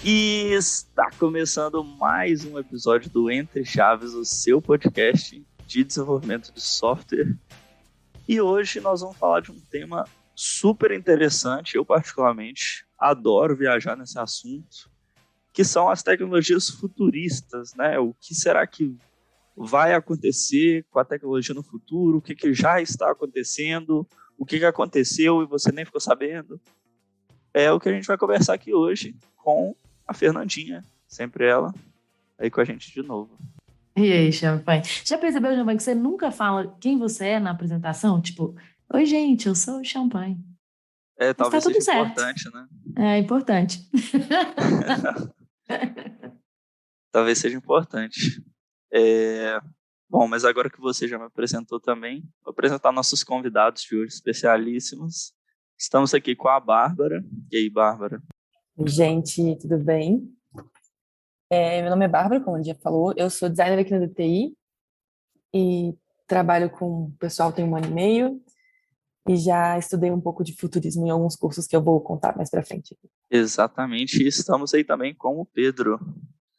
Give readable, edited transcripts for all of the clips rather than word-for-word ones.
E está começando mais um episódio do Entre Chaves, o seu podcast de desenvolvimento de software. E hoje nós vamos falar de um tema super interessante. Eu particularmente adoro viajar nesse assunto, que são as tecnologias futuristas, né? O que será que vai acontecer com a tecnologia no futuro? O que já está acontecendo? O que aconteceu e você nem ficou sabendo? É o que a gente vai conversar aqui hoje com a Fernandinha, sempre ela, aí com a gente de novo. E aí, Champanhe? Já percebeu, Champanhe, que você nunca fala quem você é na apresentação? Tipo, oi, gente, eu sou o Champanhe. Mas tá Talvez tudo seja certo. importante, né? É importante. Talvez seja importante. Bom, mas agora que você já me apresentou também, vou apresentar nossos convidados de hoje, especialíssimos. Estamos aqui com a Bárbara. E aí, Bárbara? Gente, tudo bem? Meu nome é Bárbara, como a já falou, eu sou designer aqui na DTI e trabalho com o pessoal tem 1 ano e meio e já estudei um pouco de futurismo em alguns cursos que eu vou contar mais pra frente. Exatamente, e estamos aí também com o Pedro.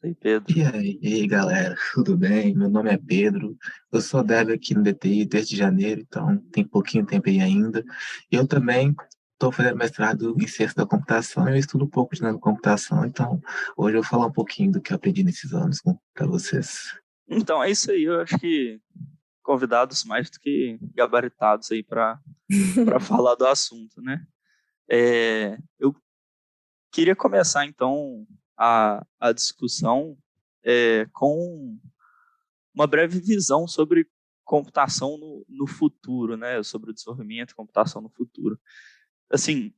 E aí, Pedro? E aí, galera, tudo bem? Meu nome é Pedro, eu sou dev aqui no DTI desde janeiro, então tem pouquinho tempo aí ainda. Eu também estou fazendo mestrado em ciência da computação, eu estudo um pouco de computação, então hoje eu vou falar um pouquinho do que eu aprendi nesses anos para vocês. Então, é isso aí, eu acho que convidados mais do que gabaritados aí para falar do assunto, né? Eu queria começar, então, a discussão com uma breve visão sobre computação no futuro, né? Sobre o desenvolvimento de computação no futuro. Assim,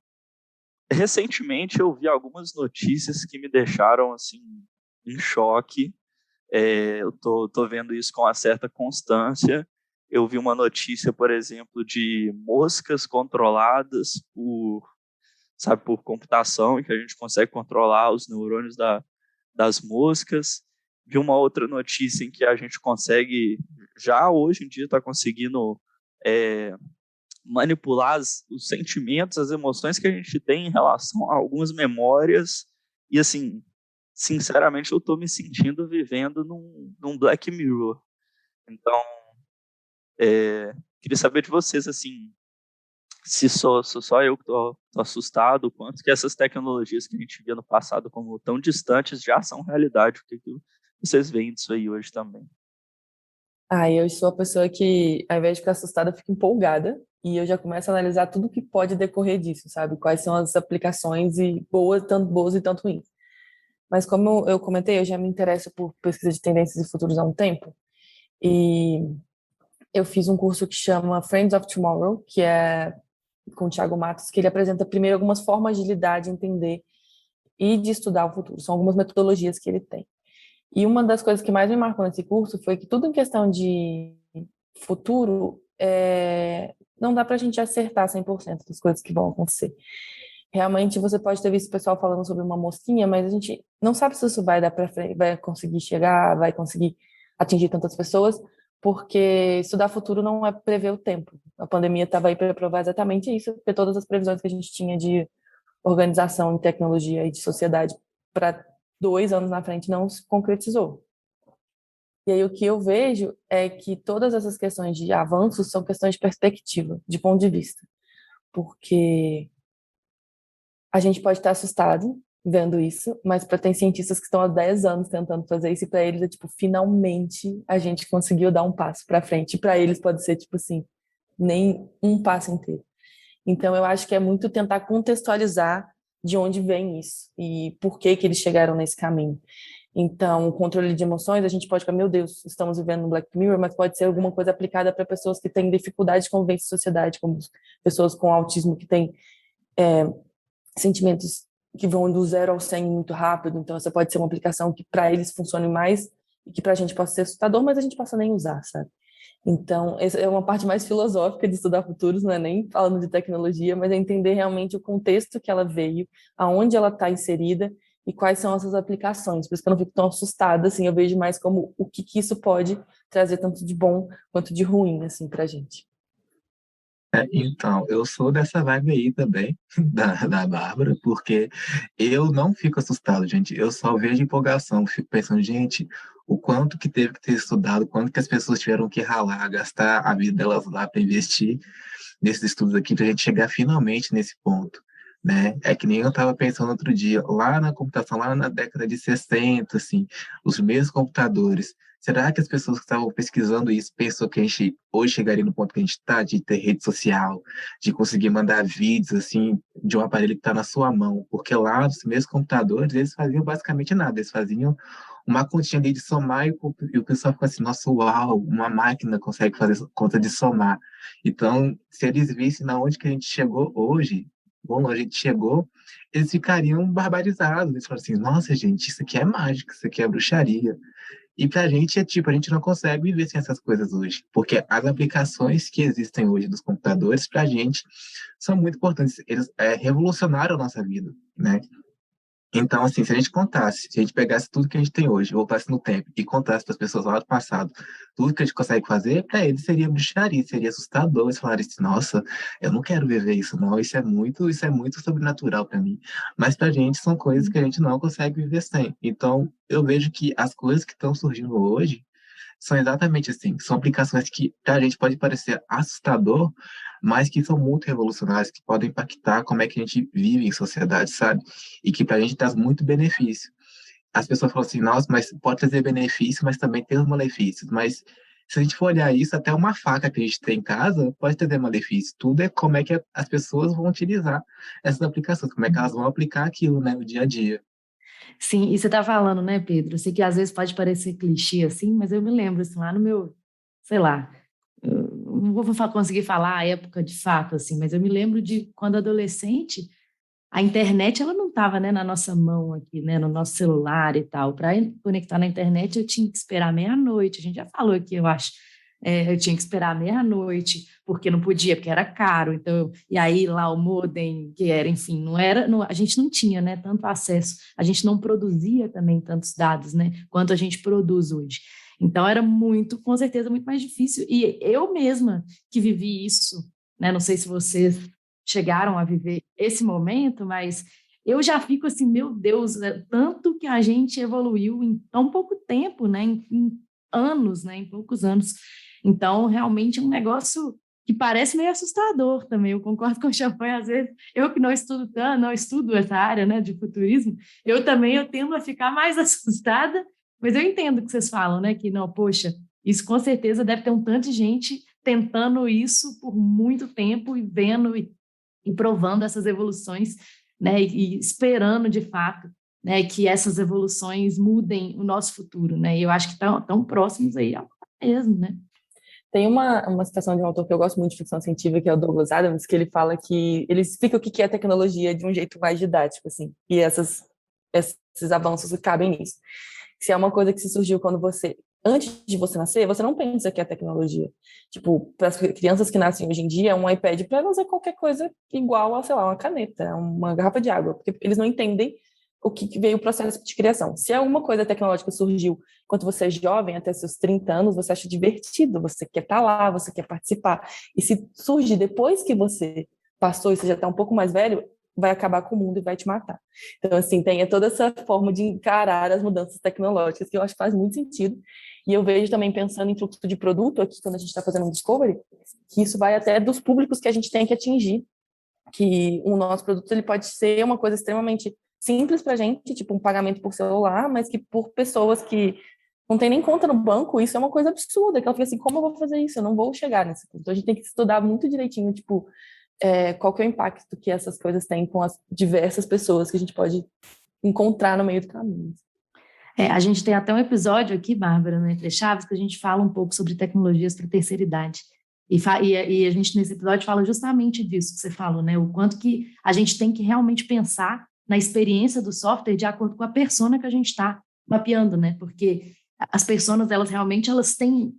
recentemente eu vi algumas notícias que me deixaram, assim, em choque. Eu tô vendo isso com uma certa constância. Eu vi uma notícia, por exemplo, de moscas controladas por computação, em que a gente consegue controlar os neurônios das moscas. Vi uma outra notícia em que a gente consegue, já hoje em dia está conseguindo manipular os sentimentos, as emoções que a gente tem em relação a algumas memórias. E assim, sinceramente, eu estou me sentindo vivendo num Black Mirror. Então, queria saber de vocês, assim, se sou só eu que tô assustado, o quanto que essas tecnologias que a gente via no passado como tão distantes já são realidade. O que vocês veem disso aí hoje também? Eu sou a pessoa que, ao invés de ficar assustada, fica empolgada e eu já começo a analisar tudo que pode decorrer disso, sabe? Quais são as aplicações e tanto boas e tanto ruins. Mas como eu comentei, eu já me interesso por pesquisa de tendências e futuros há um tempo e eu fiz um curso que chama Friends of Tomorrow, que é com o Thiago Matos, que ele apresenta primeiro algumas formas de lidar, de entender e de estudar o futuro. São algumas metodologias que ele tem. E uma das coisas que mais me marcou nesse curso foi que tudo em questão de futuro, não dá para a gente acertar 100% das coisas que vão acontecer. Realmente, você pode ter visto o pessoal falando sobre uma mosquinha, mas a gente não sabe se isso vai dar para frente, vai conseguir chegar, vai conseguir atingir tantas pessoas, porque estudar futuro não é prever o tempo. A pandemia estava aí para provar exatamente isso, porque todas as previsões que a gente tinha de organização em tecnologia e de sociedade para 2 anos na frente não se concretizou. E aí o que eu vejo é que todas essas questões de avanços são questões de perspectiva, de ponto de vista. Porque a gente pode estar assustado vendo isso, mas tem cientistas que estão há 10 anos tentando fazer isso e para eles é tipo, finalmente a gente conseguiu dar um passo para frente. E para eles pode ser tipo assim, nem um passo inteiro. Então eu acho que é muito tentar contextualizar de onde vem isso e por que eles chegaram nesse caminho. Então, o controle de emoções, a gente pode ficar, meu Deus, estamos vivendo no Black Mirror, mas pode ser alguma coisa aplicada para pessoas que têm dificuldade de convivência em sociedade, como pessoas com autismo que têm sentimentos que vão do 0 ao 100 muito rápido. Então, essa pode ser uma aplicação que para eles funcione mais e que para a gente possa ser assustador, mas a gente possa nem usar, sabe? Então, essa é uma parte mais filosófica de estudar futuros, não é nem falando de tecnologia, mas é entender realmente o contexto que ela veio, aonde ela está inserida e quais são essas aplicações. Por isso que eu não fico tão assustada, assim, eu vejo mais como o que isso pode trazer tanto de bom quanto de ruim, assim, para a gente. Então, eu sou dessa vibe aí também, da Bárbara, porque eu não fico assustado, gente. Eu só vejo empolgação, fico pensando, gente, o quanto que teve que ter estudado, o quanto que as pessoas tiveram que ralar, gastar a vida delas lá para investir nesses estudos aqui, para a gente chegar finalmente nesse ponto, né? É que nem eu estava pensando outro dia, lá na computação, lá na década de 60, assim, os mesmos computadores. Será que as pessoas que estavam pesquisando isso pensou que a gente hoje chegaria no ponto que a gente está, de ter rede social, de conseguir mandar vídeos, assim, de um aparelho que está na sua mão? Porque lá, os mesmos computadores, eles faziam basicamente nada, eles faziam uma continha ali de somar e o pessoal ficou assim, nossa, uau, uma máquina consegue fazer conta de somar. Então, se eles vissem na onde que a gente chegou hoje, bom, a gente chegou, eles ficariam barbarizados. Eles falam assim, nossa, gente, isso aqui é mágica, isso aqui é bruxaria. E pra gente é tipo, a gente não consegue viver sem essas coisas hoje, porque as aplicações que existem hoje dos computadores, pra gente, são muito importantes. Eles revolucionaram a nossa vida, né? Então, assim, se a gente contasse, se a gente pegasse tudo que a gente tem hoje, voltasse no tempo e contasse para as pessoas lá do passado, tudo que a gente consegue fazer, para eles seria bruxaria, seria assustador. Eles falarem assim, nossa, eu não quero viver isso, não, isso é muito sobrenatural para mim. Mas para a gente são coisas que a gente não consegue viver sem. Então, eu vejo que as coisas que estão surgindo hoje, são exatamente assim, são aplicações que para a gente pode parecer assustador, mas que são muito revolucionárias, que podem impactar como é que a gente vive em sociedade, sabe? E que para a gente traz muito benefício. As pessoas falam assim, nossa, mas pode trazer benefício, mas também tem os malefícios. Mas se a gente for olhar isso, até uma faca que a gente tem em casa pode trazer malefício. Tudo é como é que as pessoas vão utilizar essas aplicações, como é que elas vão aplicar aquilo, né, no dia a dia. Sim, e você tá falando, né, Pedro? Eu sei que às vezes pode parecer clichê assim, mas eu me lembro, assim, lá no meu, sei lá, eu não vou conseguir falar a época de fato, assim, mas eu me lembro de quando adolescente, a internet, ela não estava, né, na nossa mão aqui, né, no nosso celular e tal. Para conectar na internet, eu tinha que esperar meia-noite. A gente já falou aqui, eu acho. Eu tinha que esperar meia-noite, porque não podia, porque era caro. Então, e aí lá o modem, que era, enfim, não era, a gente não tinha, né, tanto acesso. A gente não produzia também tantos dados, né, quanto a gente produz hoje. Então era muito, com certeza, muito mais difícil. E eu mesma que vivi isso, né, não sei se vocês chegaram a viver esse momento, mas eu já fico assim, meu Deus, né, tanto que a gente evoluiu em tão pouco tempo, né, em anos, né, em poucos anos. Então, realmente é um negócio que parece meio assustador também. Eu concordo com o Champagne, às vezes, eu que não estudo tanto, não estudo essa área, né, de futurismo, eu tendo a ficar mais assustada, mas eu entendo o que vocês falam, né, que não, poxa, isso com certeza deve ter um tanto de gente tentando isso por muito tempo e vendo e provando essas evoluções, né, e esperando de fato, né, que essas evoluções mudem o nosso futuro, né? E eu acho que estão tão próximos aí mesmo, né? Tem uma citação de um autor que eu gosto muito de ficção científica, que é o Douglas Adams, que ele fala que ele explica o que é tecnologia de um jeito mais didático, assim, e esses avanços cabem nisso. Se é uma coisa que se surgiu quando antes de você nascer, você não pensa que é tecnologia. Tipo, para as crianças que nascem hoje em dia, um iPad para elas é qualquer coisa igual a, sei lá, uma caneta, uma garrafa de água, porque eles não entendem o que veio o processo de criação. Se alguma coisa tecnológica surgiu quando você é jovem, até seus 30 anos, você acha divertido, você quer estar lá, você quer participar. E se surge depois que você passou e você já está um pouco mais velho, vai acabar com o mundo e vai te matar. Então, assim, tem toda essa forma de encarar as mudanças tecnológicas que eu acho que faz muito sentido. E eu vejo também, pensando em fluxo de produto aqui, quando a gente está fazendo um discovery, que isso vai até dos públicos que a gente tem que atingir, que o nosso produto ele pode ser uma coisa extremamente simples para a gente, tipo um pagamento por celular, mas que por pessoas que não tem nem conta no banco, isso é uma coisa absurda, que ela fica assim, como eu vou fazer isso? Eu não vou chegar nesse ponto. Então a gente tem que estudar muito direitinho, tipo, qual que é o impacto que essas coisas têm com as diversas pessoas que a gente pode encontrar no meio do caminho. A gente tem até um episódio aqui, Bárbara, no Entre Chaves, que a gente fala um pouco sobre tecnologias para a terceira idade. E a gente, nesse episódio, fala justamente disso que você falou, né? O quanto que a gente tem que realmente pensar na experiência do software de acordo com a persona que a gente está mapeando, né? Porque as personas, elas realmente elas têm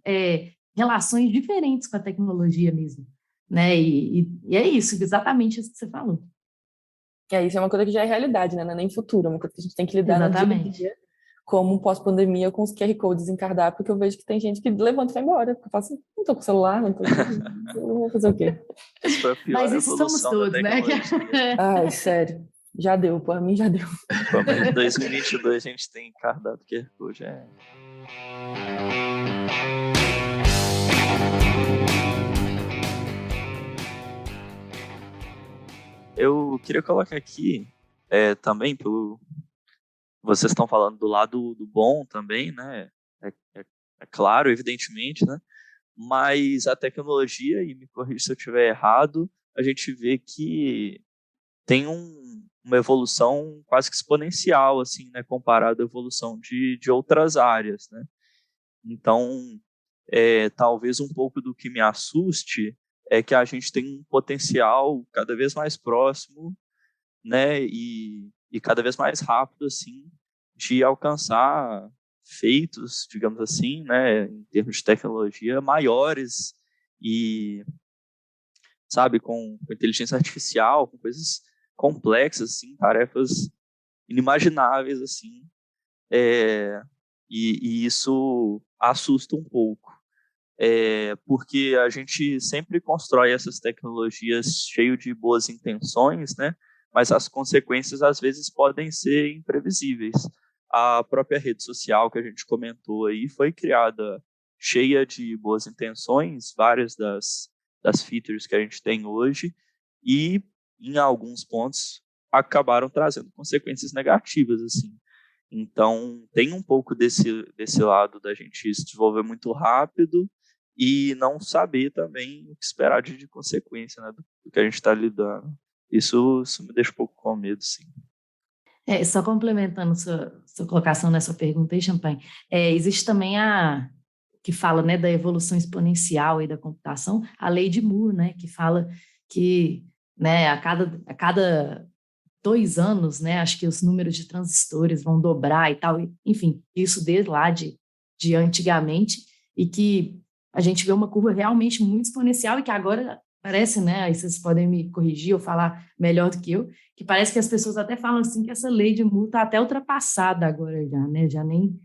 relações diferentes com a tecnologia mesmo, né? E é isso, exatamente isso que você falou. Isso é uma coisa que já é realidade, né? Não é nem futuro, é uma coisa que a gente tem que lidar no dia a Exatamente. dia como pós-pandemia com os QR Codes em cardápio, que eu vejo que tem gente que levanta e vai embora. Porque eu falo assim, não tô com celular, não tô eu vou fazer o quê? Essa foi a pior Mas isso somos evolução da todos, né? tecnologia. Ai, sério. Já deu, pra mim já deu. Como em 2022 a gente tem cardápio QR Code. Eu queria colocar aqui também, vocês estão falando do lado do bom também, né? É claro, evidentemente, né? Mas a tecnologia, e me corrija se eu estiver errado, a gente vê que tem uma evolução quase que exponencial, assim, né? Comparado à evolução de outras áreas, né? Então, talvez um pouco do que me assuste é que a gente tem um potencial cada vez mais próximo, né, e cada vez mais rápido, assim, de alcançar feitos, digamos assim, né, em termos de tecnologia, maiores e, sabe, com inteligência artificial, com coisas complexas, assim, tarefas inimagináveis, assim, e isso assusta um pouco. Porque a gente sempre constrói essas tecnologias cheio de boas intenções, né? Mas as consequências às vezes podem ser imprevisíveis. A própria rede social que a gente comentou aí foi criada cheia de boas intenções, várias das features que a gente tem hoje, e em alguns pontos acabaram trazendo consequências negativas, assim. Então, tem um pouco desse lado da gente se desenvolver muito rápido e não saber também o que esperar de consequência, né, do que a gente está lidando. Isso me deixa um pouco com medo, sim. Só complementando sua colocação nessa pergunta aí, Champagne, existe também que fala, né, da evolução exponencial e da computação, a lei de Moore, né, que fala que, né, a cada 2 anos, né, acho que os números de transistores vão dobrar e tal, enfim, isso desde lá de antigamente, e que a gente vê uma curva realmente muito exponencial e que agora parece, né, aí vocês podem me corrigir ou falar melhor do que eu, que parece que as pessoas até falam assim que essa lei de Moore está até ultrapassada agora já, né, já nem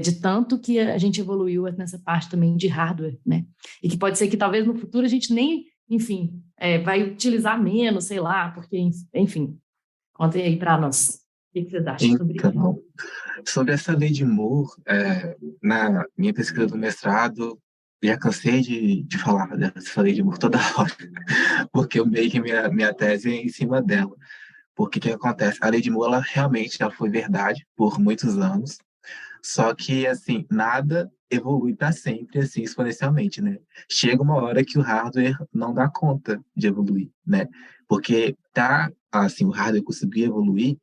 de tanto que a gente evoluiu nessa parte também de hardware, né, e que pode ser que talvez no futuro a gente nem, enfim, vai utilizar menos, sei lá, porque, enfim, contem aí para nós. O que vocês acham sobre isso? Então, sobre essa lei de Moore, na minha pesquisa do mestrado, já cansei de falar dessa lei de Moore toda hora, porque eu meio que minha tese é em cima dela. Porque o que acontece? A lei de Moore, ela realmente foi verdade por muitos anos, só que, assim, nada evolui para sempre, assim, exponencialmente, né? Chega uma hora que o hardware não dá conta de evoluir, né? Porque assim, o hardware conseguir evoluir,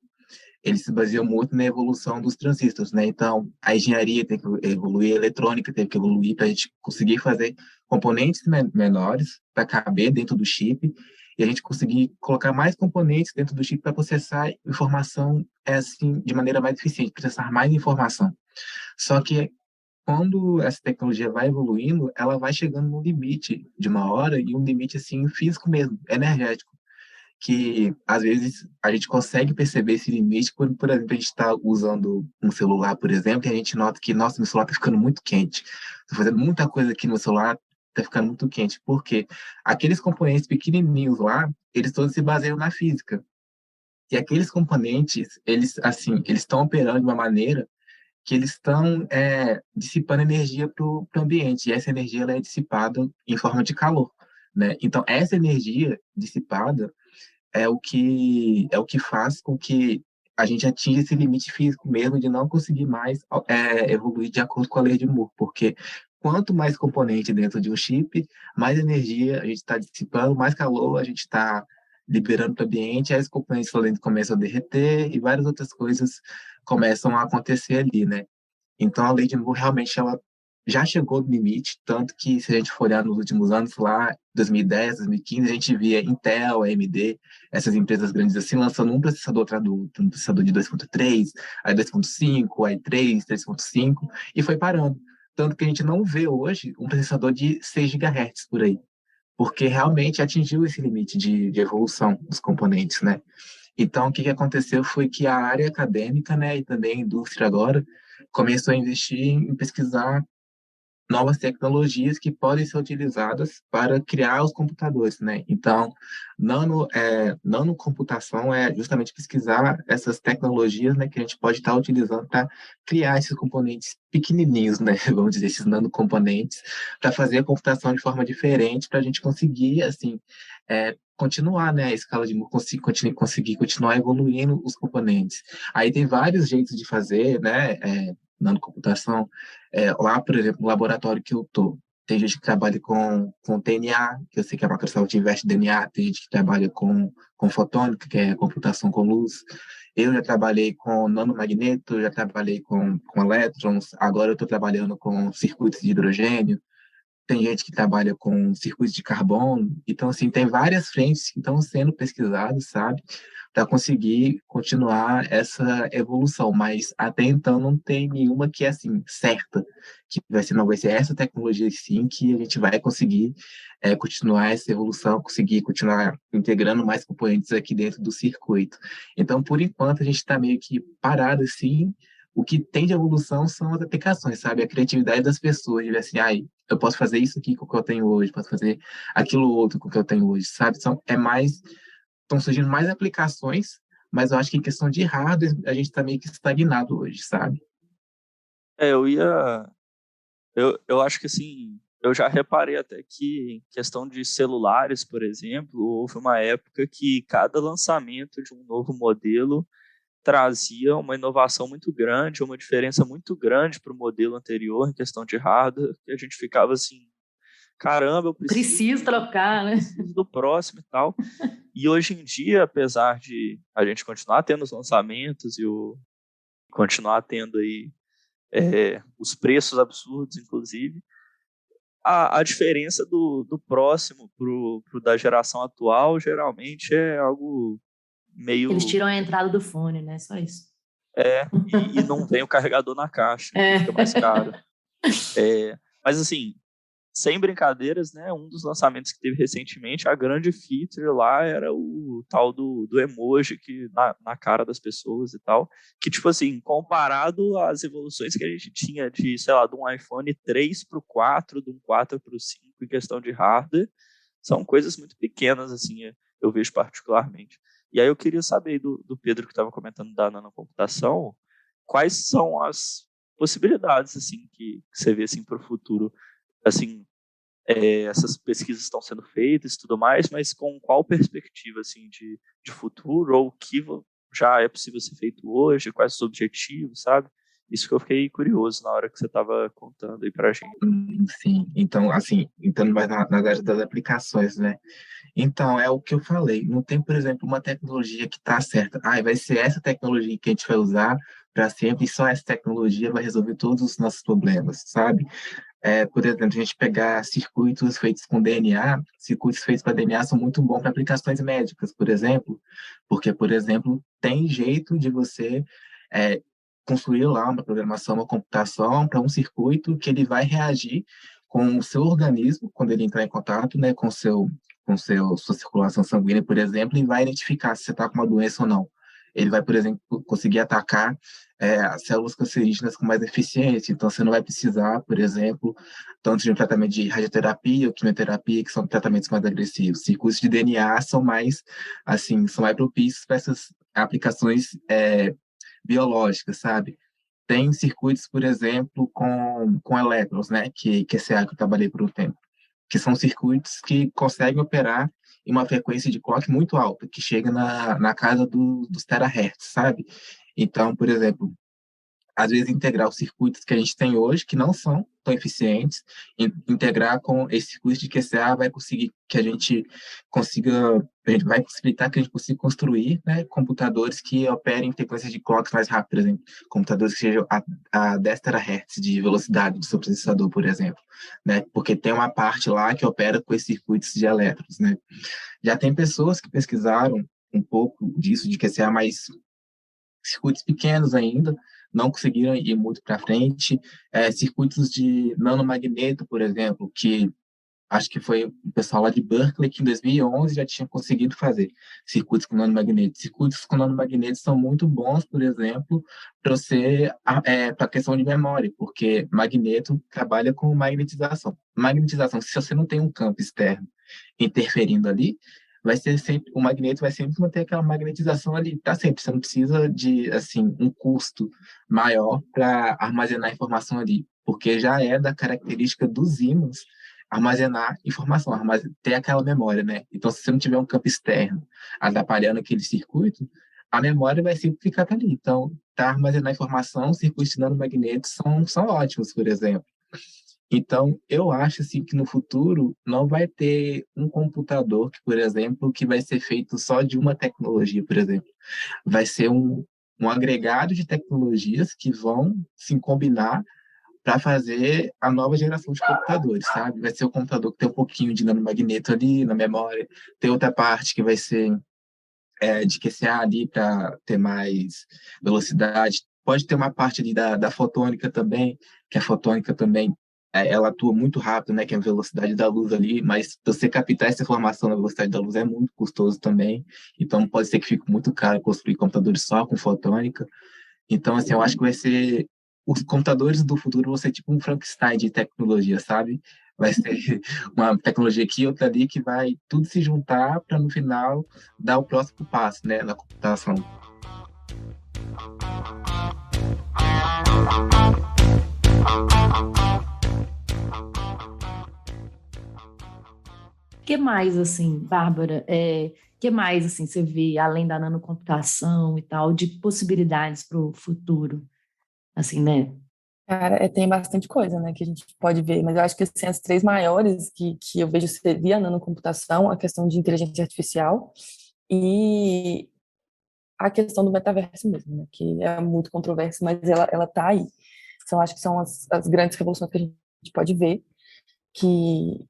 ele se baseia muito na evolução dos transistores, né? Então, a engenharia tem que evoluir, a eletrônica tem que evoluir para a gente conseguir fazer componentes menores para caber dentro do chip e a gente conseguir colocar mais componentes dentro do chip para processar informação assim de maneira mais eficiente, processar mais informação. Só que quando essa tecnologia vai evoluindo, ela vai chegando no limite de uma hora e um limite assim físico mesmo, energético, que às vezes a gente consegue perceber esse limite quando, por exemplo, a gente está usando um celular, por exemplo, e a gente nota que, nossa, meu celular está ficando muito quente. Estou fazendo muita coisa aqui no meu celular, está ficando muito quente. Por quê? Aqueles componentes pequenininhos lá, eles todos se baseiam na física. E aqueles componentes, eles estão operando de uma maneira que eles estão dissipando energia para o ambiente. E essa energia ela é dissipada em forma de calor, né? Então, essa energia dissipada é o que faz com que a gente atinja esse limite físico mesmo de não conseguir mais evoluir de acordo com a lei de Moore, porque quanto mais componente dentro de um chip, mais energia a gente está dissipando, mais calor a gente está liberando para o ambiente, aí os componentes lá dentro começam a derreter e várias outras coisas começam a acontecer ali, né? Então a lei de Moore realmente ela já chegou no limite, tanto que se a gente for olhar nos últimos anos, lá 2010, 2015, a gente via Intel, AMD, essas empresas grandes assim, lançando um processador atrás do outro, um processador de 2.3, aí 2.5, aí 3, 3.5, e foi parando. Tanto que a gente não vê hoje um processador de 6 GHz por aí, porque realmente atingiu esse limite de evolução dos componentes, né? Então, o que aconteceu foi que a área acadêmica, né, e também a indústria agora, começou a investir em pesquisar novas tecnologias que podem ser utilizadas para criar os computadores, né? Então, nanocomputação é justamente pesquisar essas tecnologias, né, que a gente pode estar utilizando para criar esses componentes pequenininhos, né? Vamos dizer, esses nanocomponentes, para fazer a computação de forma diferente, para a gente conseguir, assim, continuar, né, a escala de conseguir continuar evoluindo os componentes. Aí tem vários jeitos de fazer, né, nanocomputação. Lá, por exemplo, no laboratório que eu tô, tem gente que trabalha com DNA, que eu sei que a Microsoft investe em DNA, tem gente que trabalha com fotônica, que é computação com luz. Eu já trabalhei com nanomagneto, já trabalhei com elétrons, agora eu estou trabalhando com circuitos de hidrogênio. Tem gente que trabalha com circuitos de carbono. Então, assim, tem várias frentes que estão sendo pesquisadas, sabe? Para conseguir continuar essa evolução. Mas até então não tem nenhuma que é, assim, certa. Que não vai ser essa tecnologia, sim, que a gente vai conseguir continuar essa evolução, conseguir continuar integrando mais componentes aqui dentro do circuito. Então, por enquanto, a gente está meio que parado, assim. O que tem de evolução são as aplicações, sabe? A criatividade das pessoas, de ver assim, eu posso fazer isso aqui com o que eu tenho hoje, posso fazer aquilo outro com o que eu tenho hoje, sabe? Estão surgindo mais aplicações, mas eu acho que em questão de hardware, a gente está meio que estagnado hoje, sabe? Eu acho que assim, eu já reparei até que em questão de celulares, por exemplo, houve uma época que cada lançamento de um novo modelo trazia uma inovação muito grande, uma diferença muito grande para o modelo anterior em questão de hardware, que a gente ficava assim, caramba, eu Preciso trocar, né? preciso do próximo e tal. E hoje em dia, apesar de a gente continuar tendo os lançamentos e continuar tendo aí os preços absurdos, inclusive, a diferença do próximo pro da geração atual geralmente é algo meio... Eles tiram a entrada do fone, né? Só isso. E não vem o carregador na caixa, que fica mais caro. Mas assim, sem brincadeiras, né? Um dos lançamentos que teve recentemente, a grande feature lá era o tal do emoji que, na cara das pessoas e tal. Que, tipo assim, comparado às evoluções que a gente tinha de, sei lá, de um iPhone 3 pro 4, de um 4 pro 5 em questão de hardware, são coisas muito pequenas, assim, eu vejo particularmente. E aí eu queria saber do Pedro, que estava comentando da nanocomputação, quais são as possibilidades, assim, que você vê, assim, para o futuro, assim, essas pesquisas estão sendo feitas e tudo mais, mas com qual perspectiva, assim, de futuro, ou o que já é possível ser feito hoje, quais os objetivos, sabe? Isso que eu fiquei curioso na hora que você estava contando aí pra gente. Sim, então, assim, entrando mais na área das aplicações, né? Então, é o que eu falei. Não tem, por exemplo, uma tecnologia que está certa. Vai ser essa tecnologia que a gente vai usar para sempre, e só essa tecnologia vai resolver todos os nossos problemas, sabe? Por exemplo, a gente pegar circuitos feitos com DNA, circuitos feitos para DNA são muito bons para aplicações médicas, por exemplo, porque, por exemplo, tem jeito de você construir lá uma programação, uma computação para um circuito que ele vai reagir com o seu organismo, quando ele entrar em contato, né, sua circulação sanguínea, por exemplo, e vai identificar se você está com uma doença ou não. Ele vai, por exemplo, conseguir atacar as células cancerígenas com mais eficiência. Então, você não vai precisar, por exemplo, tanto de um tratamento de radioterapia ou quimioterapia, que são tratamentos mais agressivos. Circuitos de DNA são mais, assim, são mais propícios para essas aplicações biológicas, sabe? Tem circuitos, por exemplo, com elétrons, né? Que esse é que eu trabalhei por um tempo, que são circuitos que conseguem operar em uma frequência de clock muito alta, que chega na casa dos terahertz, sabe? Então, por exemplo, às vezes integrar os circuitos que a gente tem hoje, que não são tão eficientes, integrar com esse circuito de QCA vai conseguir que a gente vai possibilitar que a gente consiga construir, né, computadores que operem em frequências de clocks mais rápidas, por exemplo, computadores que sejam a 10 terahertz de velocidade do seu processador, por exemplo, né, porque tem uma parte lá que opera com esses circuitos de elétrons, né. Já tem pessoas que pesquisaram um pouco disso de QCA, mas circuitos pequenos ainda, não conseguiram ir muito para frente. Circuitos de nanomagneto, por exemplo, que acho que foi o pessoal lá de Berkeley que em 2011 já tinha conseguido fazer circuitos com nanomagnetos. Circuitos com nanomagnetos são muito bons, por exemplo, para a questão de memória, porque magneto trabalha com magnetização. Magnetização, se você não tem um campo externo interferindo ali, vai ser sempre, o magneto vai sempre manter aquela magnetização ali, tá sempre. Você não precisa de, assim, um custo maior para armazenar informação ali, porque já é da característica dos ímãs armazenar informação, ter aquela memória, né? Então, se você não tiver um campo externo atrapalhando aquele circuito, a memória vai sempre ficar ali. Então, para armazenar informação, circuitos de nanomagnetos são ótimos, por exemplo. Então, eu acho assim que no futuro não vai ter um computador que, por exemplo, que vai ser feito só de uma tecnologia, por exemplo. Vai ser um agregado de tecnologias que vão se combinar para fazer a nova geração de computadores, sabe? Vai ser o computador que tem um pouquinho de nanomagneto ali na memória, tem outra parte que vai ser de QCA ali para ter mais velocidade. Pode ter uma parte ali da fotônica também, que a fotônica também ela atua muito rápido, né, que é a velocidade da luz ali, mas você captar essa informação na velocidade da luz é muito custoso também, então pode ser que fique muito caro construir computadores só com fotônica. Então, assim, eu acho que vai ser os computadores do futuro vão ser tipo um Frankenstein de tecnologia, sabe? Vai ser uma tecnologia aqui, outra ali, que vai tudo se juntar para, no final, dar o próximo passo, né, na computação. O que mais, assim, Bárbara, que mais, assim, você vê, além da nanocomputação e tal, de possibilidades para o futuro, assim, né? Cara, tem bastante coisa, né, que a gente pode ver, mas eu acho que assim, as três maiores que eu vejo seria a nanocomputação, a questão de inteligência artificial e a questão do metaverso mesmo, né, que é muito controverso, mas ela tá aí. Então, acho que são as grandes revoluções que a gente pode ver, que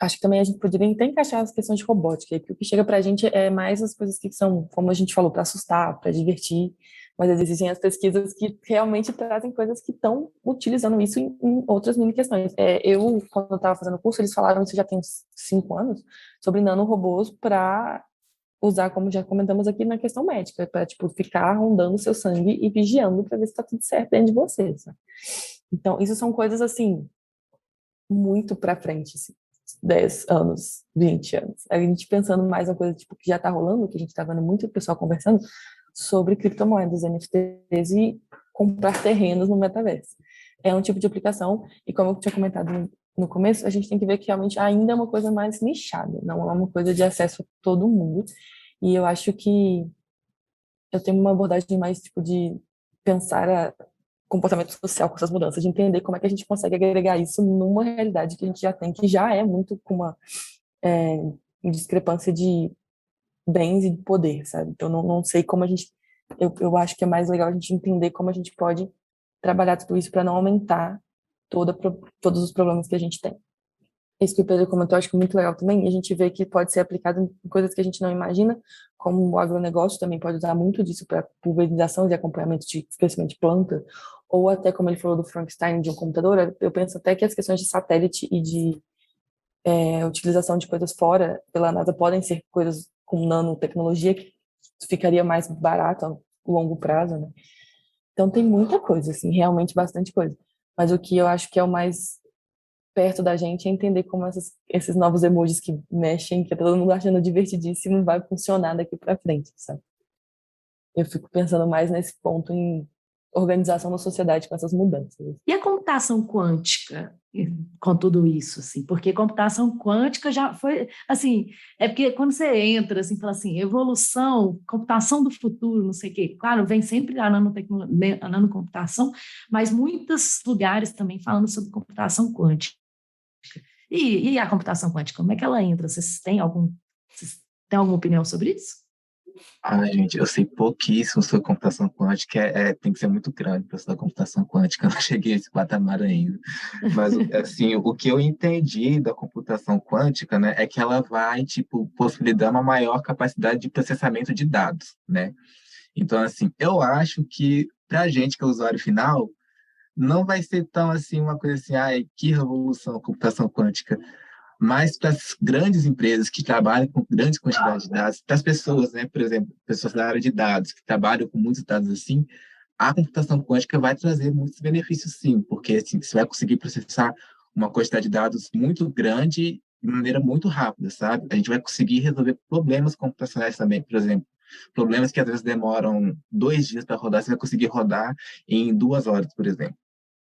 acho que também a gente poderia até encaixar as questões de robótica, porque o que chega para a gente é mais as coisas que são, como a gente falou, para assustar, para divertir, mas existem as pesquisas que realmente trazem coisas que estão utilizando isso em outras mini questões. Quando eu estava fazendo o curso, eles falaram, isso já tem uns 5 anos, sobre nanorobôs para usar, como já comentamos aqui, na questão médica, para, tipo, ficar rondando o seu sangue e vigiando para ver se está tudo certo dentro de você, sabe? Então, isso são coisas, assim, muito para frente, assim. 10 anos, 20 anos. A gente pensando mais uma coisa tipo, que já está rolando, que a gente está vendo muito pessoal conversando sobre criptomoedas, NFTs e comprar terrenos no metaverso. É um tipo de aplicação, e como eu tinha comentado no começo, a gente tem que ver que realmente ainda é uma coisa mais nichada, não é uma coisa de acesso a todo mundo. E eu acho que eu tenho uma abordagem mais tipo de pensar comportamento social com essas mudanças, de entender como é que a gente consegue agregar isso numa realidade que a gente já tem, que já é muito com uma discrepância de bens e de poder, sabe? Então, não sei como a gente... Eu acho que é mais legal a gente entender como a gente pode trabalhar tudo isso para não aumentar todos os problemas que a gente tem. Isso que o Pedro comentou, acho que é muito legal também, e a gente vê que pode ser aplicado em coisas que a gente não imagina, como o agronegócio também pode usar muito disso para pulverização e acompanhamento de crescimento de planta, ou até, como ele falou do Frankenstein de um computador, eu penso até que as questões de satélite e de utilização de coisas fora pela NASA podem ser coisas com nanotecnologia que ficaria mais barato a longo prazo, né? Então tem muita coisa, assim, realmente bastante coisa. Mas o que eu acho que é o mais perto da gente é entender como esses novos emojis que mexem, que tá todo mundo achando divertidíssimo, vai funcionar daqui para frente, sabe? Eu fico pensando mais nesse ponto em organização da sociedade com essas mudanças. E a computação quântica com tudo isso, assim? Porque computação quântica já foi, assim, é porque quando você entra, assim, fala assim, evolução, computação do futuro, não sei o quê. Claro, vem sempre a nanocomputação, mas muitos lugares também falando sobre computação quântica. E a computação quântica, como é que ela entra? Vocês têm alguma opinião sobre isso? Gente, eu sei pouquíssimo sobre computação quântica, tem que ser muito grande para estudar computação quântica, eu não cheguei a esse patamar ainda. Mas, assim, o que eu entendi da computação quântica, né, é que ela vai, tipo, possibilitar uma maior capacidade de processamento de dados, né? Então, assim, eu acho que, para a gente que é usuário final, não vai ser tão, assim, uma coisa assim, ai, que revolução, computação quântica. Mas para as grandes empresas que trabalham com grandes quantidades de dados, para as pessoas, né, por exemplo, pessoas da área de dados que trabalham com muitos dados assim, a computação quântica vai trazer muitos benefícios, sim, porque assim, você vai conseguir processar uma quantidade de dados muito grande de maneira muito rápida, sabe? A gente vai conseguir resolver problemas computacionais também, por exemplo, problemas que às vezes demoram 2 dias para rodar, você vai conseguir rodar em 2 horas, por exemplo.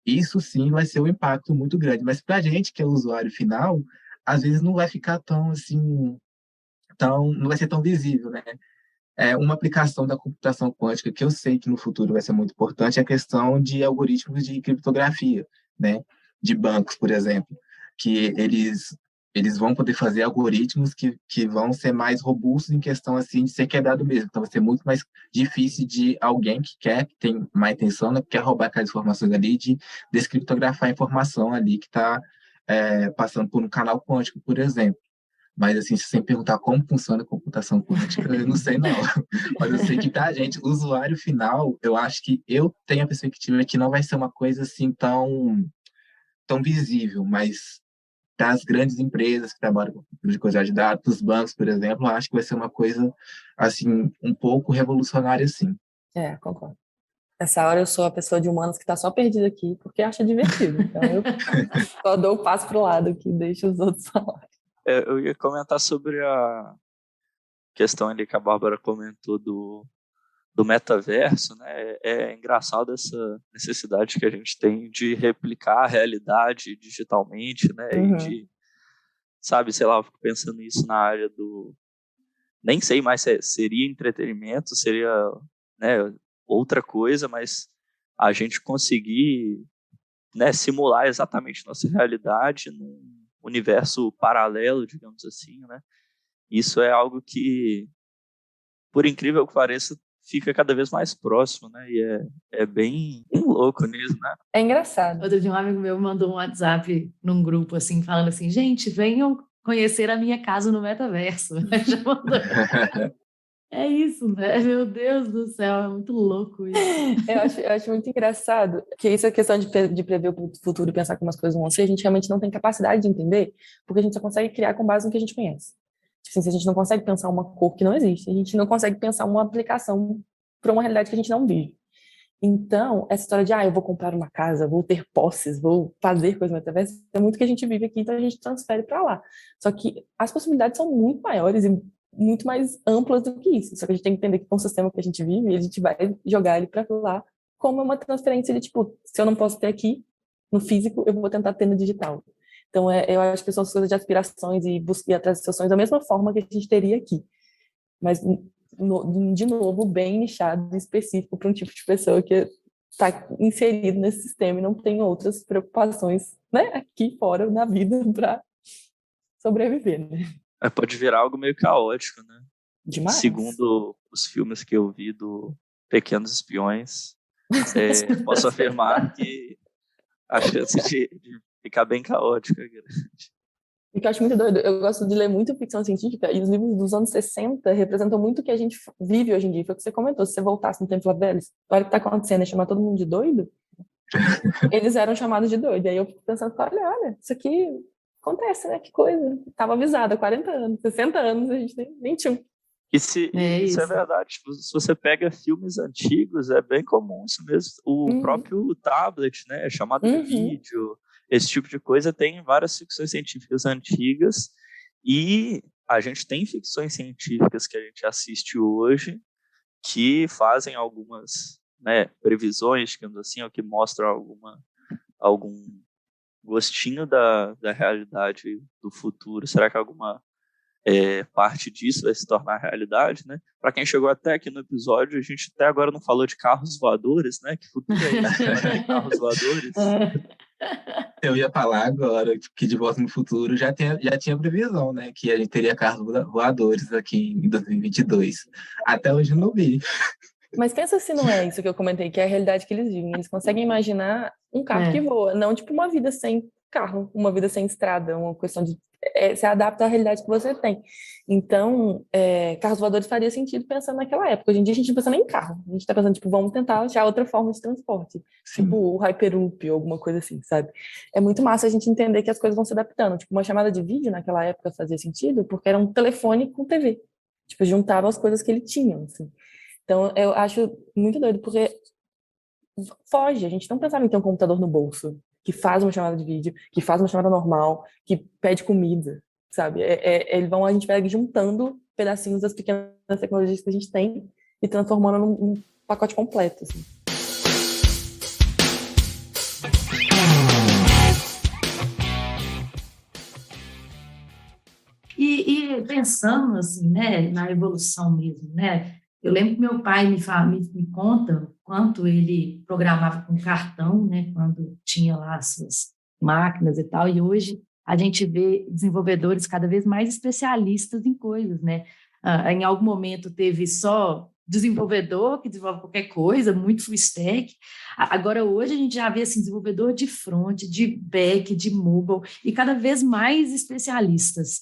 Isso sim vai ser um impacto muito grande, mas para a gente que é o usuário final, às vezes não vai ficar tão assim, não vai ser tão visível, né? Uma aplicação da computação quântica que eu sei que no futuro vai ser muito importante é a questão de algoritmos de criptografia, né? De bancos, por exemplo, que eles vão poder fazer algoritmos que vão ser mais robustos em questão assim de ser quebrado mesmo. Então vai ser muito mais difícil de alguém que tem má intenção, né, que quer roubar aquelas informações ali, de descriptografar a informação ali que está passando por um canal quântico, por exemplo. Mas, assim, se você me perguntar como funciona a computação quântica, eu não sei, não. Mas eu sei que, pra gente, o usuário final, eu acho que eu tenho a perspectiva que não vai ser uma coisa, assim, tão visível, mas para as grandes empresas que trabalham com de coisa de dados, os bancos, por exemplo, eu acho que vai ser uma coisa, assim, um pouco revolucionária, sim. Concordo. Nessa hora eu sou a pessoa de humanos que está só perdida aqui porque acha divertido. Então eu só dou o passo pro lado aqui, deixa os outros falar. Eu ia comentar sobre a questão ali que a Bárbara comentou do metaverso, né? É engraçado essa necessidade que a gente tem de replicar a realidade digitalmente, né? Uhum. E de, sabe, sei lá, eu fico pensando nisso na área nem sei mais se seria entretenimento, seria, né, outra coisa, mas a gente conseguir, né, simular exatamente nossa realidade num universo paralelo, digamos assim, né? Isso é algo que, por incrível que pareça, fica cada vez mais próximo, né? E é bem louco nisso, né? É engraçado. Outro dia um amigo meu mandou um WhatsApp num grupo, assim, falando assim, gente, venham conhecer a minha casa no metaverso. Já mandou. É isso, né? Meu Deus do céu, é muito louco isso. Eu acho muito engraçado que isso é questão de prever o futuro e pensar como as coisas vão ser, a gente realmente não tem capacidade de entender, porque a gente só consegue criar com base no que a gente conhece. Tipo assim, se a gente não consegue pensar uma cor que não existe, a gente não consegue pensar uma aplicação para uma realidade que a gente não vive. Então, essa história de, eu vou comprar uma casa, vou ter posses, vou fazer coisas no metaverso, é muito que a gente vive aqui, então a gente transfere para lá. Só que as possibilidades são muito maiores e muito mais amplas do que isso. Só que a gente tem que entender que com o sistema que a gente vive, a gente vai jogar ele para lá como uma transferência de, tipo, se eu não posso ter aqui, no físico, eu vou tentar ter no digital. Então, eu acho que são as coisas de aspirações e buscar atrás das sonhos da mesma forma que a gente teria aqui. Mas, de novo, bem nichado e específico para um tipo de pessoa que está inserido nesse sistema e não tem outras preocupações, né, aqui fora na vida para sobreviver, né? Pode virar algo meio caótico, né? Demais. Segundo os filmes que eu vi do Pequenos Espiões, posso afirmar que a chance de ficar bem caótica é grande. O que eu acho muito doido, eu gosto de ler muito ficção científica e os livros dos anos 60 representam muito o que a gente vive hoje em dia. Foi o que você comentou, se você voltasse no tempo lá velho, olha o que está acontecendo, é chamar todo mundo de doido. Eles eram chamados de doido. Aí eu fico pensando, olha, isso aqui acontece, né? Que coisa. Tava avisada há 40 anos, 60 anos, a gente nem tinha. Isso é verdade. Se você pega filmes antigos, é bem comum isso mesmo. O próprio tablet, né? Chamada de vídeo, esse tipo de coisa, tem várias ficções científicas antigas e a gente tem ficções científicas que a gente assiste hoje que fazem algumas, né, previsões, digamos assim, ou que mostram algum gostinho da realidade do futuro. Será que alguma parte disso vai se tornar realidade, né? Para quem chegou até aqui no episódio, a gente até agora não falou de carros voadores, né? Que futuro é esse? Vai ter carros voadores? Eu ia falar agora que De Volta no Futuro já tinha previsão, né? Que a gente teria carros voadores aqui em 2022. Até hoje eu não vi. Mas pensa se não é isso que eu comentei, que é a realidade que eles vivem. Eles conseguem imaginar um carro que voa, não tipo uma vida sem carro, uma vida sem estrada, uma questão de se adapta à realidade que você tem. Então, carros voadores faria sentido pensando naquela época. Hoje em dia a gente não pensa nem em carro. A gente está pensando, tipo, vamos tentar achar outra forma de transporte. Tipo Sim, o Hyperloop ou alguma coisa assim, sabe? É muito massa a gente entender que as coisas vão se adaptando. Tipo, uma chamada de vídeo naquela época fazia sentido porque era um telefone com TV. Tipo, juntava as coisas que ele tinha, assim. Então, eu acho muito doido, porque foge. A gente não pensava em ter um computador no bolso que faz uma chamada de vídeo, que faz uma chamada normal, que pede comida, sabe? A gente vai juntando pedacinhos das pequenas tecnologias que a gente tem e transformando num pacote completo, assim. E pensando assim, né, na evolução mesmo, né? Eu lembro que meu pai me conta quanto ele programava com cartão, né, quando tinha lá as suas máquinas e tal, e hoje a gente vê desenvolvedores cada vez mais especialistas em coisas, né? Em algum momento teve só desenvolvedor que desenvolve qualquer coisa, muito full stack. Agora hoje a gente já vê assim, desenvolvedor de front, de back, de mobile, e cada vez mais especialistas.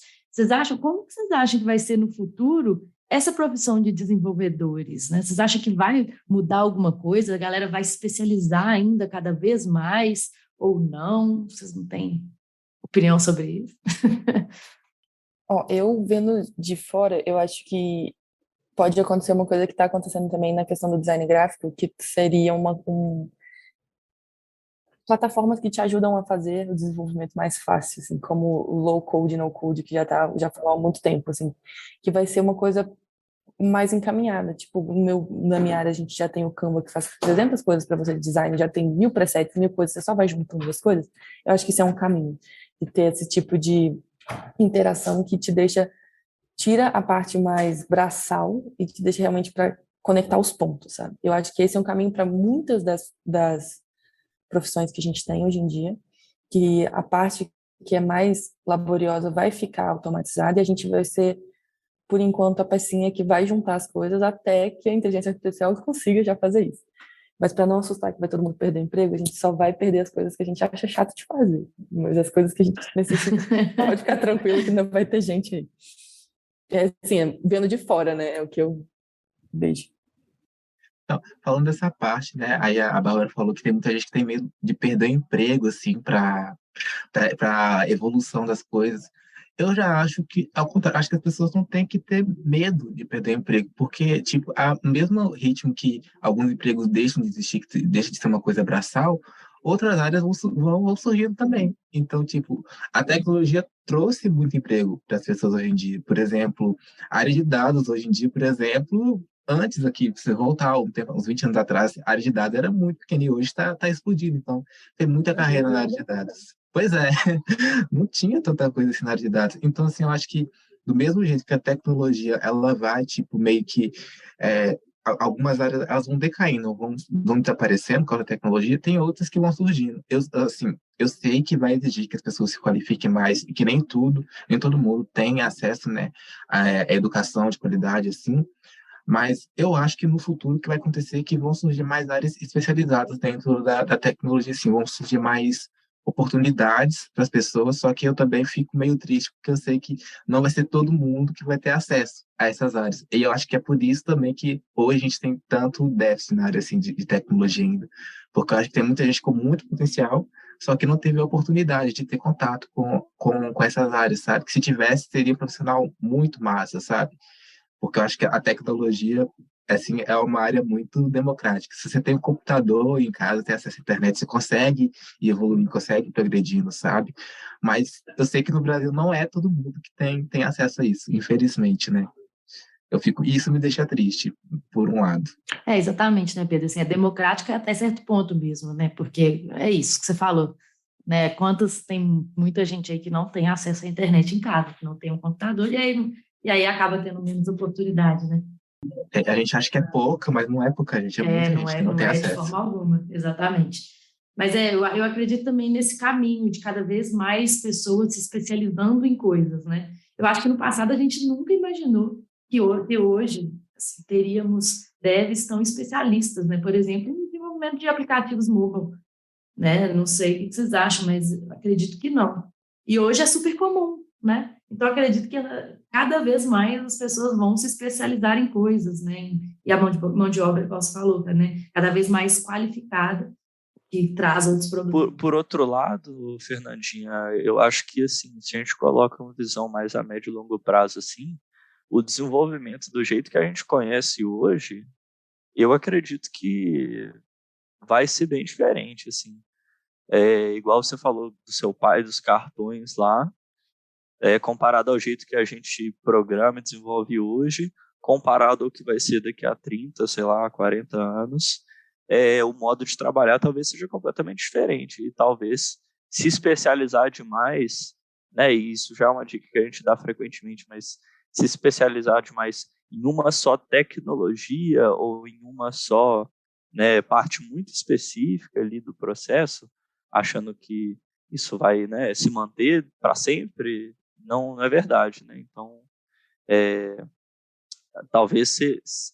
Como que vocês acham que vai ser no futuro essa profissão de desenvolvedores, né? Vocês acham que vai mudar alguma coisa? A galera vai se especializar ainda cada vez mais ou não? Vocês não têm opinião sobre isso? Ó, eu vendo de fora, eu acho que pode acontecer uma coisa que está acontecendo também na questão do design gráfico, que seria plataformas que te ajudam a fazer o desenvolvimento mais fácil, assim, como o low code, no code, que já falou há muito tempo, assim, que vai ser uma coisa mais encaminhada. Tipo, na minha área a gente já tem o Canva que faz 300 coisas para você de design, já tem 1000 presets, 1000 coisas, você só vai juntando as coisas. Eu acho que isso é um caminho de ter esse tipo de interação que tira a parte mais braçal e te deixa realmente para conectar os pontos, sabe? Eu acho que esse é um caminho para muitas das profissões que a gente tem hoje em dia, que a parte que é mais laboriosa vai ficar automatizada e a gente vai ser, por enquanto, a pecinha que vai juntar as coisas até que a inteligência artificial consiga já fazer isso. Mas para não assustar que vai todo mundo perder emprego, a gente só vai perder as coisas que a gente acha chato de fazer. Mas as coisas que a gente necessita, pode ficar tranquilo que não vai ter gente aí. É assim, vendo de fora, né? É o que eu vejo. então, falando dessa parte, né? Aí a Bárbara falou que tem muita gente que tem medo de perder o emprego, assim, para evolução das coisas. Eu já acho que, ao contrário, acho que as pessoas não têm que ter medo de perder o emprego, porque, tipo, o mesmo ritmo que alguns empregos deixam de existir, que deixa de ser uma coisa braçal, outras áreas vão surgindo também. Então, tipo, a tecnologia trouxe muito emprego para as pessoas hoje em dia. Por exemplo, a área de dados hoje em dia, por exemplo, antes aqui, se você voltar uns 20 anos atrás, a área de dados era muito pequena e hoje está explodindo. Então, tem muita carreira na área de dados. Pois é, não tinha tanta coisa assim na área de dados. Então, assim, eu acho que do mesmo jeito que a tecnologia, ela vai, tipo, meio que algumas áreas, elas vão decaindo, vão desaparecendo com a tecnologia, tem outras que vão surgindo. Eu sei que vai exigir que as pessoas se qualifiquem mais e que nem todo mundo tem acesso, né, à educação de qualidade, assim, mas eu acho que no futuro o que vai acontecer é que vão surgir mais áreas especializadas dentro da tecnologia, assim, vão surgir mais oportunidades para as pessoas, só que eu também fico meio triste, porque eu sei que não vai ser todo mundo que vai ter acesso a essas áreas. E eu acho que é por isso também que hoje a gente tem tanto déficit na área assim, de tecnologia ainda, porque eu acho que tem muita gente com muito potencial, só que não teve a oportunidade de ter contato com essas áreas, sabe? Que se tivesse, seria um profissional muito massa, sabe? Porque eu acho que a tecnologia, assim, é uma área muito democrática. Se você tem um computador em casa, tem acesso à internet, você consegue ir evoluindo, consegue ir progredindo, sabe? Mas eu sei que no Brasil não é todo mundo que tem acesso a isso, infelizmente, né? Isso me deixa triste, por um lado. Exatamente, né, Pedro? Assim, é democrática até certo ponto mesmo, né? Porque é isso que você falou, né? Tem muita gente aí que não tem acesso à internet em casa, que não tem um computador, e aí acaba tendo menos oportunidade, né? A gente acha que é pouca, mas não é pouca gente, é muita Não gente é, que não não tem é de acesso. forma alguma, exatamente. Mas eu acredito também nesse caminho de cada vez mais pessoas se especializando em coisas, né? Eu acho que no passado a gente nunca imaginou que hoje assim, teríamos devs tão especialistas, né? Por exemplo, em desenvolvimento de aplicativos mobile. né? Não sei o que vocês acham, mas acredito que não. E hoje é super comum, né? Então, acredito que cada vez mais as pessoas vão se especializar em coisas, né? E a mão de obra, como você falou, né? Cada vez mais qualificada, que traz outros produtos. Por outro lado, Fernandinha, eu acho que, assim, se a gente coloca uma visão mais a médio e longo prazo, assim, o desenvolvimento do jeito que a gente conhece hoje, eu acredito que vai ser bem diferente, assim. Igual você falou do seu pai, dos cartões lá, comparado ao jeito que a gente programa e desenvolve hoje, comparado ao que vai ser daqui a 30, sei lá, 40 anos, o modo de trabalhar talvez seja completamente diferente. E talvez se especializar demais, né, e isso já é uma dica que a gente dá frequentemente, mas se especializar demais em uma só tecnologia ou em uma só, né, parte muito específica ali do processo, achando que isso vai, né, se manter para sempre, não é verdade, né? Então, talvez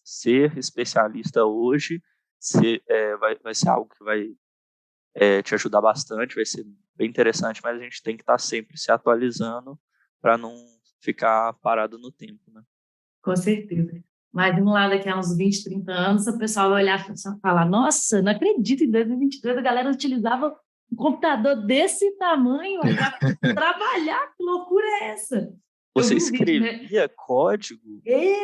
ser especialista hoje vai ser algo que vai te ajudar bastante, vai ser bem interessante, mas a gente tem que estar sempre se atualizando para não ficar parado no tempo, né? Com certeza. Mas de um lado, daqui a uns 20, 30 anos, o pessoal vai olhar e falar: nossa, não acredito, em 2022 a galera utilizava um computador desse tamanho para trabalhar, que loucura é essa? Você escrevia código?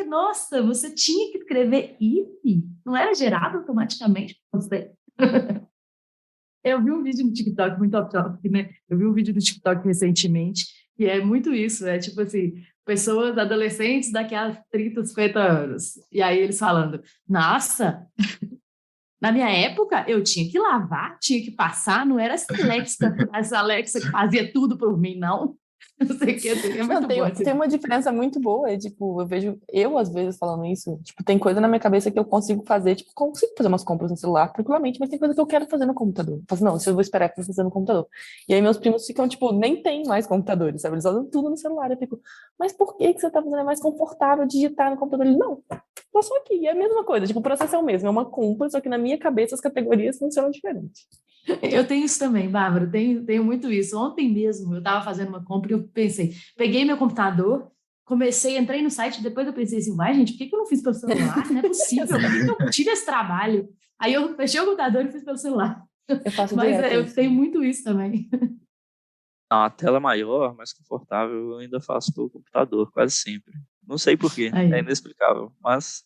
Nossa, você tinha que escrever if, não era gerado automaticamente? Eu vi um vídeo no TikTok, muito off-topic, né? Eu vi um vídeo no TikTok recentemente, que é muito isso, tipo assim, pessoas, adolescentes daqui a 30, 50 anos. E aí eles falando: nossa, na minha época eu tinha que lavar, tinha que passar, não era essa Alexa que fazia tudo por mim, não. Não sei o que, é muito Não, bom. tem uma diferença muito boa, tipo, eu às vezes falando isso, tipo, tem coisa na minha cabeça que eu consigo fazer, tipo, consigo fazer umas compras no celular tranquilamente, mas tem coisa que eu quero fazer no computador. Eu falo, não, se eu vou esperar pra fazer no computador. E aí meus primos ficam, tipo, nem tem mais computadores, sabe? Eles usam tudo no celular. Eu fico, mas por que você tá fazendo? É mais confortável digitar no computador? Ele, não, tô só aqui, é a mesma coisa, tipo, o processo é o mesmo, é uma compra, só que na minha cabeça as categorias funcionam diferente. Eu tenho isso também, Bárbara, tenho muito isso. Ontem mesmo eu estava fazendo uma compra e eu pensei, peguei meu computador, entrei no site, depois eu pensei assim, vai gente, por que eu não fiz pelo celular? Não é possível, por que eu tive esse trabalho? Aí eu fechei o computador e fiz pelo celular. Eu faço Mas direto eu isso. tenho muito isso também. A tela maior, mais confortável, eu ainda faço pelo computador, quase sempre. Não sei porquê, Aí. é inexplicável, mas...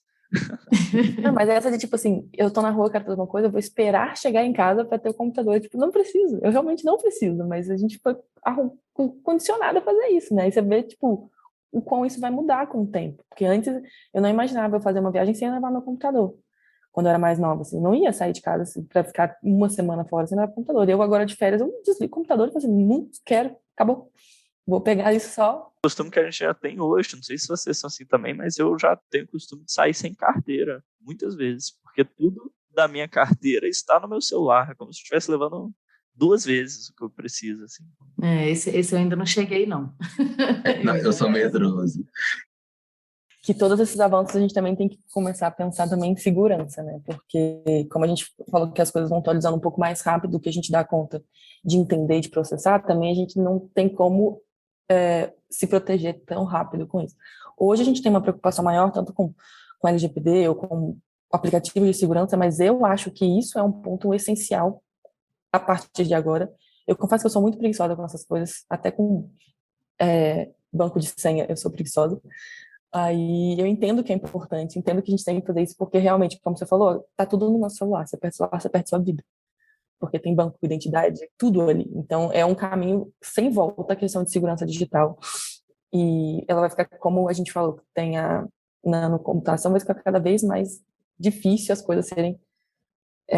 Não, mas essa de tipo assim, eu tô na rua, quero fazer uma coisa, eu vou esperar chegar em casa para ter o computador. Tipo, não preciso, eu realmente não preciso, mas a gente foi condicionada a fazer isso, né? E você vê, tipo, o quão isso vai mudar com o tempo. Porque antes eu não imaginava eu fazer uma viagem sem levar meu computador. Quando eu era mais nova, assim, eu não ia sair de casa assim, para ficar uma semana fora sem levar o computador. Eu agora de férias, eu desligo o computador e falo assim, não quero, acabou. Vou pegar isso só. Costume que a gente já tem hoje, não sei se vocês são assim também, mas eu já tenho o costume de sair sem carteira, muitas vezes, porque tudo da minha carteira está no meu celular, é como se eu estivesse levando 2 vezes o que eu preciso, assim. Esse eu ainda não cheguei, não. Não, eu sou medroso. Que todos esses avanços a gente também tem que começar a pensar também em segurança, né? Porque como a gente falou que as coisas vão atualizando um pouco mais rápido do que a gente dá conta de entender e de processar, também a gente não tem como se proteger tão rápido com isso. Hoje a gente tem uma preocupação maior tanto com LGPD ou com aplicativos de segurança, mas eu acho que isso é um ponto essencial a partir de agora. Eu confesso que eu sou muito preguiçosa com essas coisas, até com banco de senha eu sou preguiçosa. Aí eu entendo que é importante, entendo que a gente tem que fazer isso, porque realmente, como você falou, tá tudo no nosso celular. Você perde o celular, você perde sua vida. Porque tem banco, identidade, tudo ali. Então, é um caminho sem volta a questão de segurança digital. E ela vai ficar, como a gente falou, tem a nanocomputação, vai ficar cada vez mais difícil as coisas serem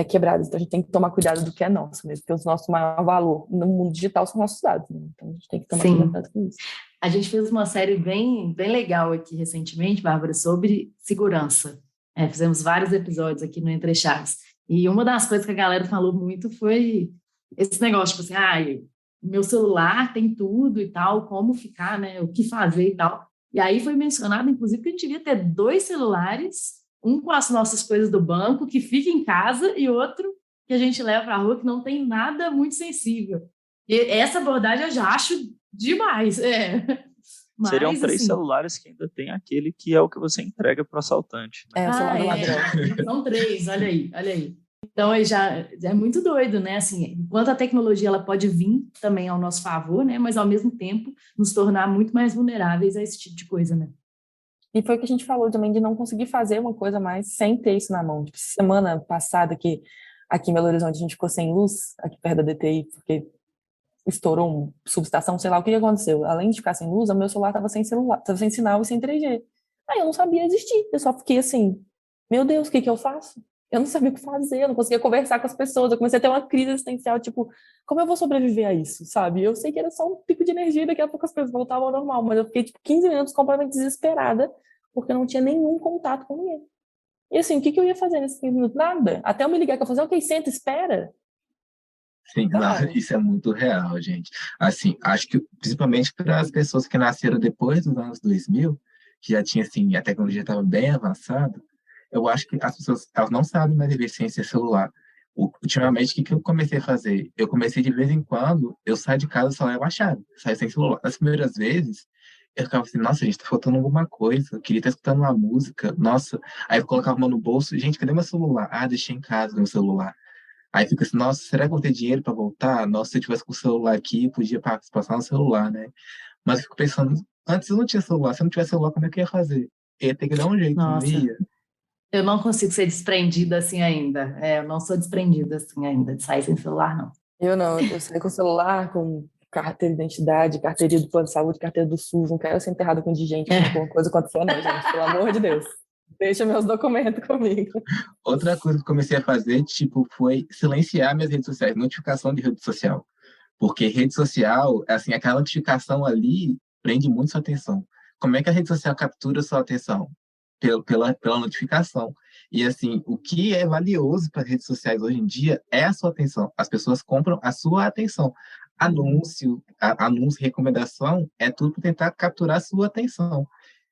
quebradas. Então, a gente tem que tomar cuidado do que é nosso mesmo, porque o nosso maior valor no mundo digital são nossos dados. Né? Então, a gente tem que tomar cuidado com isso. A gente fez uma série bem, bem legal aqui recentemente, Bárbara, sobre segurança. Fizemos vários episódios aqui no Entre Chaves. E uma das coisas que a galera falou muito foi esse negócio, tipo assim, meu celular tem tudo e tal, como ficar, né, o que fazer e tal. E aí foi mencionado, inclusive, que a gente devia ter 2 celulares, um com as nossas coisas do banco, que fica em casa, e outro que a gente leva para a rua que não tem nada muito sensível. E essa abordagem eu já acho demais. Mas, Seriam 3 assim, celulares que ainda tem aquele que é o que você entrega para o assaltante. Né? É, o celular do ladrão. São 3, olha aí. Então, já é muito doido, né? Assim, enquanto a tecnologia ela pode vir também ao nosso favor, né? Mas, ao mesmo tempo, nos tornar muito mais vulneráveis a esse tipo de coisa, né? E foi o que a gente falou também de não conseguir fazer uma coisa mais sem ter isso na mão. Tipo, semana passada, que aqui em Belo Horizonte a gente ficou sem luz, aqui perto da DTI, porque estourou uma subestação, sei lá o que aconteceu. Além de ficar sem luz, o meu celular estava sem celular, estava sem sinal e sem 3G. Aí eu não sabia existir. Eu só fiquei assim, meu Deus, o que eu faço? Eu não sabia o que fazer, eu não conseguia conversar com as pessoas. Eu comecei a ter uma crise existencial, tipo, como eu vou sobreviver a isso, sabe? Eu sei que era só um pico de energia e daqui a pouco as coisas voltavam ao normal, mas eu fiquei, tipo, 15 minutos completamente desesperada, porque eu não tinha nenhum contato com ninguém. E assim, o que eu ia fazer nesses 15 minutos? Nada. Até eu me ligar que eu falei, ok, senta, espera. Sim, não, isso é muito real, gente. Assim, acho que principalmente para as pessoas que nasceram depois dos anos 2000, que já tinha assim, a tecnologia estava bem avançada, eu acho que as pessoas elas não sabem mais viver sem ser celular. Ultimamente, o que eu comecei a fazer? Eu comecei de vez em quando, eu saio de casa só levo a chave, saio sem celular. Nas primeiras vezes, eu ficava assim, nossa, gente, tá faltando alguma coisa, eu queria estar escutando uma música, nossa. Aí eu colocava a mão no bolso, gente, cadê meu celular? Ah, deixei em casa meu celular. Aí fica assim, nossa, será que eu vou ter dinheiro para voltar? Nossa, se eu tivesse com o celular aqui, eu podia passar no celular, né? Mas eu fico pensando, antes eu não tinha celular, se eu não tivesse celular, como é que eu ia fazer? Eu ia ter que dar um jeito, não Nossa, ia? eu não consigo ser desprendida assim ainda. Eu não sou desprendida assim ainda, de sair sem celular, não. Eu não, eu saí com o celular, com carteira de identidade, carteirinha do plano de saúde, carteira do SUS, não quero ser enterrada com indigente, com alguma coisa acontecer, não, gente, pelo amor de Deus. Deixa meus documentos comigo. Outra coisa que eu comecei a fazer, tipo, foi silenciar minhas redes sociais, notificação de rede social. Porque rede social, assim, aquela notificação ali prende muito sua atenção. Como é que a rede social captura sua atenção? Pela notificação. E, assim, o que é valioso para as redes sociais hoje em dia é a sua atenção. As pessoas compram a sua atenção. Anúncio, recomendação, é tudo para tentar capturar a sua atenção.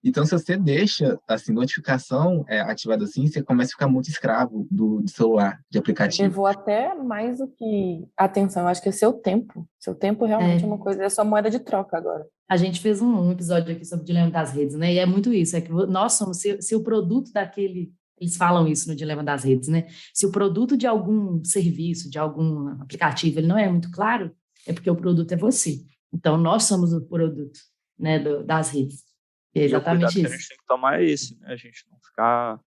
Então, se você deixa, assim, notificação ativada assim, você começa a ficar muito escravo do celular, de aplicativo. Levou até mais do que atenção, eu acho que é seu tempo. Seu tempo realmente é uma coisa, é sua moeda de troca agora. A gente fez um episódio aqui sobre o dilema das redes, né? E é muito isso, é que nós somos, se o produto daquele, eles falam isso no dilema das redes, né? Se o produto de algum serviço, de algum aplicativo, ele não é muito claro, é porque o produto é você. Então, nós somos o produto, né, das redes. É E o cuidado exatamente que a isso. gente tem que tomar é esse, né? A gente não ficar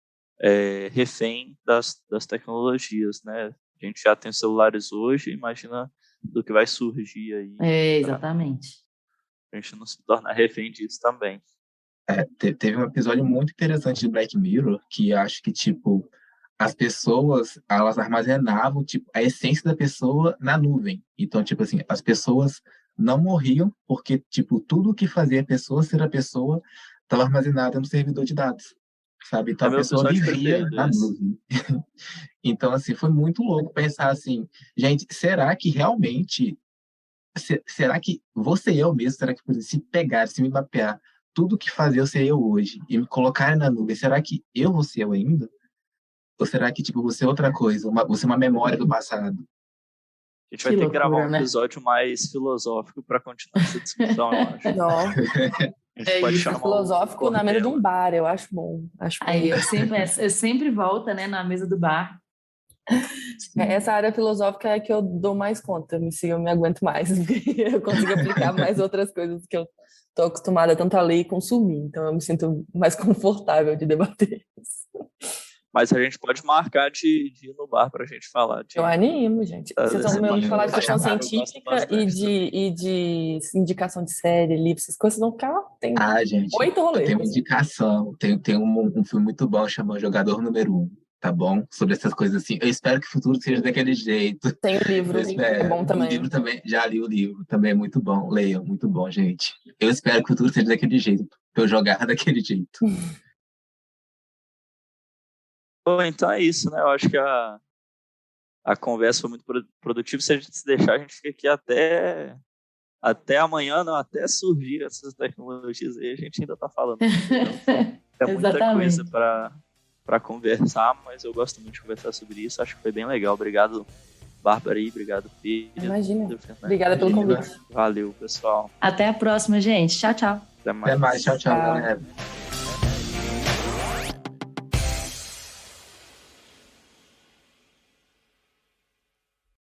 refém das tecnologias, né? A gente já tem celulares hoje, imagina do que vai surgir aí. Exatamente. A gente não se tornar refém disso também. Teve um episódio muito interessante de Black Mirror que acho que, tipo, as pessoas, elas armazenavam, tipo, a essência da pessoa na nuvem. Então, tipo assim, as pessoas não morriam porque, tipo, tudo que fazia a pessoa ser a pessoa estava armazenado no servidor de dados, sabe? Então, É a meu pessoa episódio vivia preferido na esse. nuvem. Então, assim, foi muito louco pensar assim, gente, será que realmente será que você e eu mesmo, será que se pegar, se me mapear tudo que fazia eu ser eu hoje e me colocar na nuvem, será que eu vou ser eu ainda? Ou será que, tipo, você é outra coisa, você é uma memória do passado? A gente vai ter que gravar loucura, um né? episódio mais filosófico para continuar essa discussão, eu acho. Não, A gente pode isso. chamar filosófico o na mesa de um Cortella. bar, eu acho bom. Aí eu sempre volto, né, na mesa do bar. Essa área filosófica é que eu dou mais conta, eu me aguento mais, porque eu consigo aplicar mais outras coisas que eu estou acostumada tanto a ler e consumir, então eu me sinto mais confortável de debater isso. Mas a gente pode marcar de ir no bar para a gente falar de. Eu animo, gente. Vocês estão me ouvindo falar de ficção científica e de indicação de série, livro, essas coisas vão ficar. Tem gente, 8 eu rolês. tenho uma indicação. Tem um filme muito bom chamado Jogador Número 1, tá bom? Sobre essas coisas assim. Eu espero que o futuro seja daquele jeito. Tem o livro, é bom também. O livro também, já li o livro, também é muito bom. Leiam, muito bom, gente. Eu espero que o futuro seja daquele jeito, pra eu jogar daquele jeito. Bom, então é isso, né? Eu acho que a conversa foi muito produtiva. Se a gente se deixar, a gente fica aqui até amanhã, não, até surgir essas tecnologias aí, a gente ainda está falando. Então, é muita coisa para conversar, mas eu gosto muito de conversar sobre isso. Acho que foi bem legal. Obrigado, Bárbara aí. Obrigado, Pedro. Imagina. Obrigada pelo convite. Valeu, pessoal. Até a próxima, gente. Tchau, tchau. Até mais. Até mais. Tchau, tchau, Tchau. galera.